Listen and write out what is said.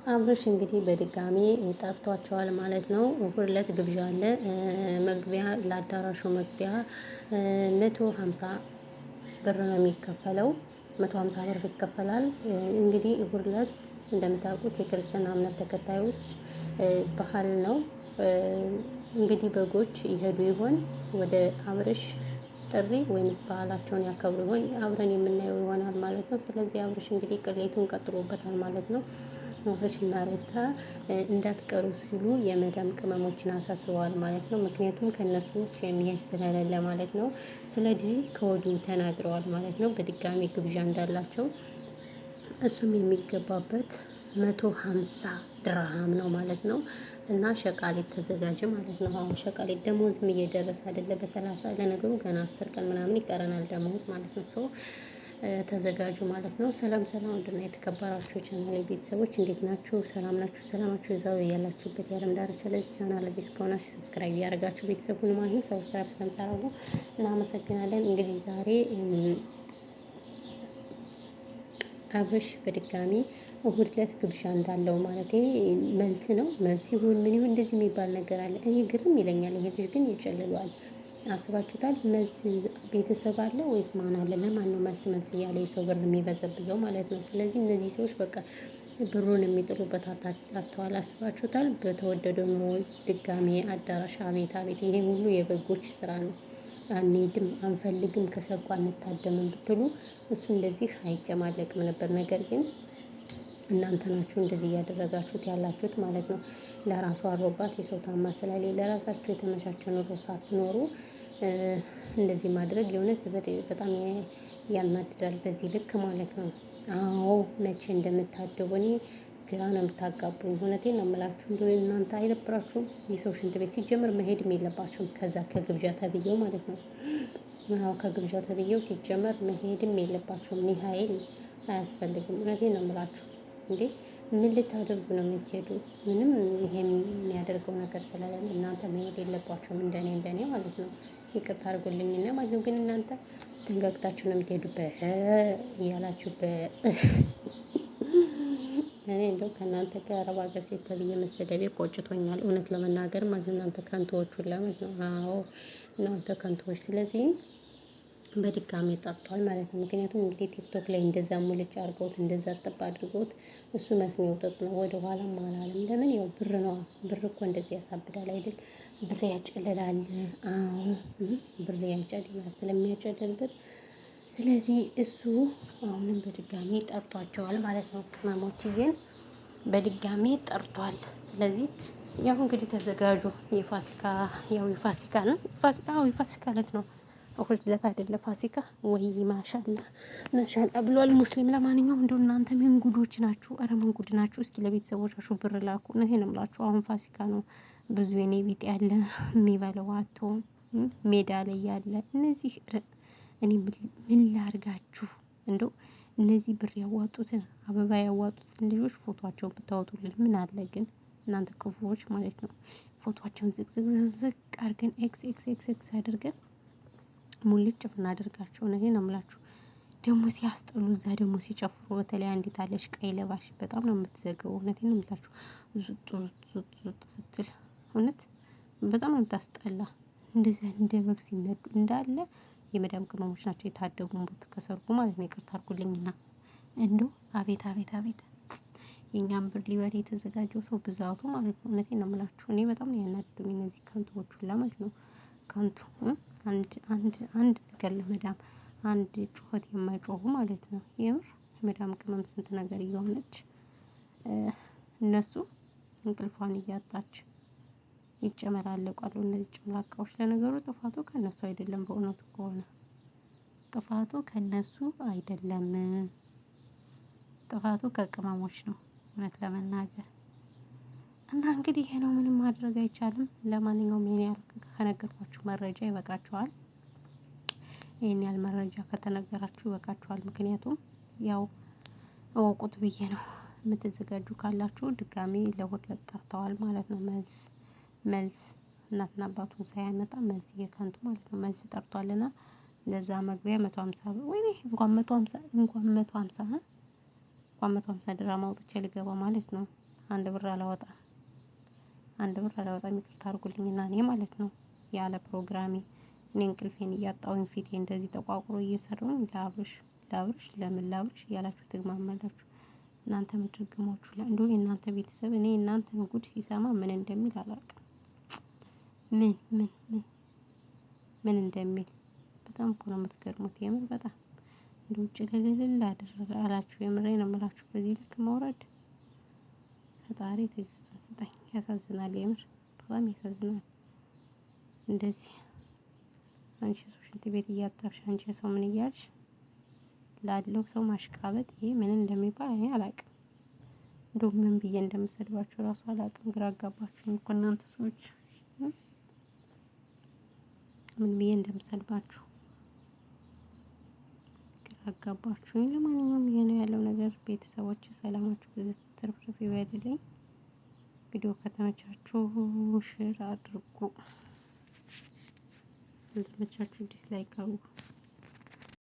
አብርሽ እንግዲህ በድጋሚ ጠርቷቸዋል ማለት ነው። እሁድ ዕለት ግብዣ አለ። መግቢያ ለአዳራሹ መግቢያ 150 ብር ነው የሚከፈለው። 150 ብር ይከፈላል። እንግዲህ እሁድ ዕለት እንደምታውቁት የክርስትና እምነት ተከታዮች ባህል ነው። እንግዲህ በጎች ይሄዱ ይሆን ወደ አብርሽ ጥሪ ወይንስ ባህላቸውን ያከብሩ ይሆን? አብረን የምናየው ይሆናል ማለት ነው። ስለዚህ አብርሽ እንግዲህ ቅሌቱን ቀጥሎበታል ማለት ነው። አብርሽና ሩታ እንዳትቀሩ ሲሉ የመዳም ቅመሞችን አሳስበዋል ማለት ነው። ምክንያቱም ከእነሱ ውጭ የሚያይ ስለሌለ ማለት ነው። ስለዚህ ከወዲሁ ተናግረዋል ማለት ነው። በድጋሚ ግብዣ እንዳላቸው እሱም የሚገባበት 150 ድርሃም ነው ማለት ነው። እና ሸቃሊት ተዘጋጅ ማለት ነው። አሁን ሸቃሊት ደሞዝም እየደረሰ አይደለ? በ30 ለነገሩ ገና 10 ቀን ምናምን ይቀረናል ደሞዝ ማለት ነው። ተዘጋጁ ማለት ነው። ሰላም ሰላም፣ ውድና የተከበራችሁ ቻናል ቤተሰቦች እንዴት ናችሁ? ሰላም ናችሁ? ሰላማችሁ ይዛው ያላችሁበት የዓለም ዳርቻ። ለዚህ ቻናል አዲስ ከሆናችሁ ሰብስክራይብ ያደርጋችሁ ቤተሰብ ሁኑ ማለት ነው። ሰብስክራይብ ስለምታደርጉ እናመሰግናለን። እንግዲህ ዛሬ አብርሽ በድጋሚ እሁድ ዕለት ግብዣ እንዳለው ማለት መልስ ነው። መልስ ይሁን ምን ይሁን እንደዚህ የሚባል ነገር አለ። እኔ ግርም ይለኛል። ይሄ ልጅ ግን ይጨልለዋል። አስባችሁታል? መልስ ቤተሰብ አለ ወይስ ማን አለ? ለማን ነው መልስ እያለ የሰው ብር የሚበዘብዘው ማለት ነው። ስለዚህ እነዚህ ሰዎች በቃ ብሩን የሚጥሉበት አጥተዋል። አስባችሁታል? በተወደደው ኑሮ ድጋሜ አዳራሽ አቤት አቤት! ይሄ ሁሉ የበጎች ስራ ነው። አንሄድም አንፈልግም ከሰው አንታደምም ብትሉ እሱ እንደዚህ አይጨማለቅም ነበር። ነገር ግን እናንተ ናችሁ እንደዚህ እያደረጋችሁት ያላችሁት ማለት ነው። ለራሱ አሮባት የሰው ታማ ስላለ ለራሳችሁ የተመቻቸ ኑሮ ሳትኖሩ እንደዚህ ማድረግ የእውነት በጣም ያናድዳል። በዚህ ልክ ማለት ነው። አዎ መቼ እንደምታደቡ እኔ ግራ ነው የምታጋቡኝ። እውነቴን ነው የምላችሁ። እንደው እናንተ አይደብራችሁም? የሰው ሽንት ቤት ሲጀምር መሄድም የለባችሁም። ከዛ ከግብዣ ተብዬው ማለት ነው። አዎ ከግብዣ ተብዬው ሲጀመር መሄድም የለባችሁም። እኔ ሀይል አያስፈልግም። እውነቴን ነው የምላችሁ። እንዴ ምን ልታደርጉ ነው የምትሄዱ? ምንም ይሄ የሚያደርገው ነገር ስለሌለ እናንተ መሄድ የለባችሁም። እንደኔ ማለት ነው። ይቅርታ አድርጎልኝና ማለት ነው። ግን እናንተ ተንጋግታችሁ ነው የምትሄዱበት እያላችሁበት እኔ እንደው ከእናንተ ጋር አረብ ሀገር ሴት ተብዬ መሰደቤ ቆጭቶኛል። እውነት ለመናገር ማለት እናንተ ከንቱዎች ሁላ ማለት ነው። አዎ እናንተ ከንቱዎች። ስለዚህ በድጋሚ ጠርቷል ማለት ነው። ምክንያቱም እንግዲህ ቲክቶክ ላይ እንደዛ ሙልጭ አድርገውት እንደዛ ጥብ አድርገውት እሱ መስሚያው ጥጥ ነው። ወደ ኋላም አላለም። ለምን? ያው ብር ነው። ብር እኮ እንደዚህ ያሳብዳል አይደል? ብር ያጨልላል። አዎ ብር ያጨልላል። ስለሚያጨልል ብር ስለዚህ እሱ አሁንም በድጋሚ ጠርቷቸዋል ማለት ነው። ቅመሞችዬን በድጋሚ ጠርቷል። ስለዚህ ያው እንግዲህ ተዘጋጁ። የፋሲካ ነው። የፋሲካ ዕለት ነው። እሁድ ዕለት አይደለ ፋሲካ? ወይ ማሻአላ ብሏል ሙስሊም። ለማንኛውም እንደው እናንተ ምን ጉዶች ናችሁ? ኧረ ምን ጉድ ናችሁ? እስኪ ለቤተሰቦቻችሁ ብር ላኩ። እውነቴን ነው የምላችሁ። አሁን ፋሲካ ነው። ብዙ የኔ ቢጤ ያለ የሚበላው አጥቶ ሜዳ ላይ ያለ እነዚህ እኔ ምን ላርጋችሁ? እንደው እነዚህ ብር ያዋጡትን አበባ ያዋጡትን ልጆች ፎቶአቸውን ብታወጡልን ምን አለ ግን እናንተ ክፉዎች ማለት ነው። ፎቶአቸውን ዝቅ አድርገን ኤክስ አድርገን ሙልጭ ብናደርጋቸው እውነቴን ነው የምላችሁ። ደግሞ ሲያስጠሉ እዛ ደግሞ ሲጨፍሩ በተለይ አንዲት አለች ቀይ ለባሽ በጣም ነው የምትዘገበው። እውነቴን ነው የምላችሁ። ዙጥ ስትል እውነት በጣም ነው የምታስጠላ። እንደዚህ እንደ በግ ሲነዱ እንዳለ የመዳም ቅመሞች ናቸው የታደጉት ከሰርጉ ማለት ነው። ይቅርታ አድርጉልኝና እንደው አቤት አቤት አቤት! የኛን ብር ሊበላ የተዘጋጀው ሰው ብዛቱ ማለት ነው። እውነቴን ነው የምላችሁ። እኔ በጣም ነው ያናደዱኝ እነዚህ ከንቱዎች ሁላ ማለት ነው። ከንቱ አንድ ነገር ለመዳም አንድ ጩኸት የማይጮሁ ማለት ነው። የምር መዳም ቅመም ስንት ነገር እየሆነች እነሱ እንቅልፏን እያጣች ይጨመላለቃሉ። እነዚህ ጭምላቃዎች። ለነገሩ ጥፋቱ ከእነሱ አይደለም። በእውነቱ ከሆነ ጥፋቱ ከእነሱ አይደለም። ጥፋቱ ከቅመሞች ነው። እውነት ለመናገር እና እንግዲህ ይሄ ነው። ምንም ማድረግ አይቻልም። ለማንኛውም ይሄን ያህል ከነገርኳችሁ መረጃ ይበቃችኋል። ይሄን ያህል መረጃ ከተነገራችሁ ይበቃችኋል። ምክንያቱም ያው እወቁት ብዬ ነው። የምትዘጋጁ ካላችሁ ድጋሚ ለእሁድ ዕለት ጠርተዋል ማለት ነው። መልስ እናትና አባቱን ሳያመጣ መልስ እየከንቱ ማለት ነው። መልስ ጠርቷልና ለዛ መግቢያ 150 ብር። ወይኔ እንኳን 150 ድራማ አውጥቼ ልገባ ማለት ነው። አንድ ብር አላወጣም። አንድ ብር አላወጣም። ይቅርታ አድርጉልኝና እኔ ማለት ነው ያለ ፕሮግራሜ እኔ እንቅልፌን እያጣሁኝ ፊቴ እንደዚህ ተቋቁሮ እየሰራሁኝ ለአብርሽ ለምን ለአብርሽ እያላችሁ ትግማማላችሁ። እናንተ የምትረግሟችሁ እንደው የእናንተ ቤተሰብ እኔ እናንተን ጉድ ሲሰማ ምን እንደሚል አላውቅም። ምን እንደሚል በጣም እኮ ነው የምትገርሙት። የምር በጣም እንደ ውጭ ልልል አላችሁ። የምሬን ነው የምላችሁ። በዚህ ልክ መውረድ ፈጣሪ ትዕግስቱን ስጠኝ። ያሳዝናል። የምር በጣም ያሳዝናል። እንደዚህ አንቺ ሰው ሽንት ቤት እያጠብሽ አንቺ ሰው ምን እያልሽ ላለው ሰው ማሽቃበጥ ይሄ ምን እንደሚባል እኔ አላውቅም። እንደው ምን ብዬ እንደምሰድባችሁ እራሱ አላውቅም። ግራ አጋባችሁኝ እኮ እናንተ ሰዎች። ምን ብዬ እንደምሰድባችሁ ግራ አጋባችሁኝ። ለማንኛውም ይሄ ነው ያለው ነገር። ቤተሰቦች ሰላማችሁ ብዙ ትርፍርፍ ይበልልኝ። ቪዲዮ ከተመቻችሁ ሼር አድርጉ። ካልተመቻችሁ ዲስላይክ አድርጉ።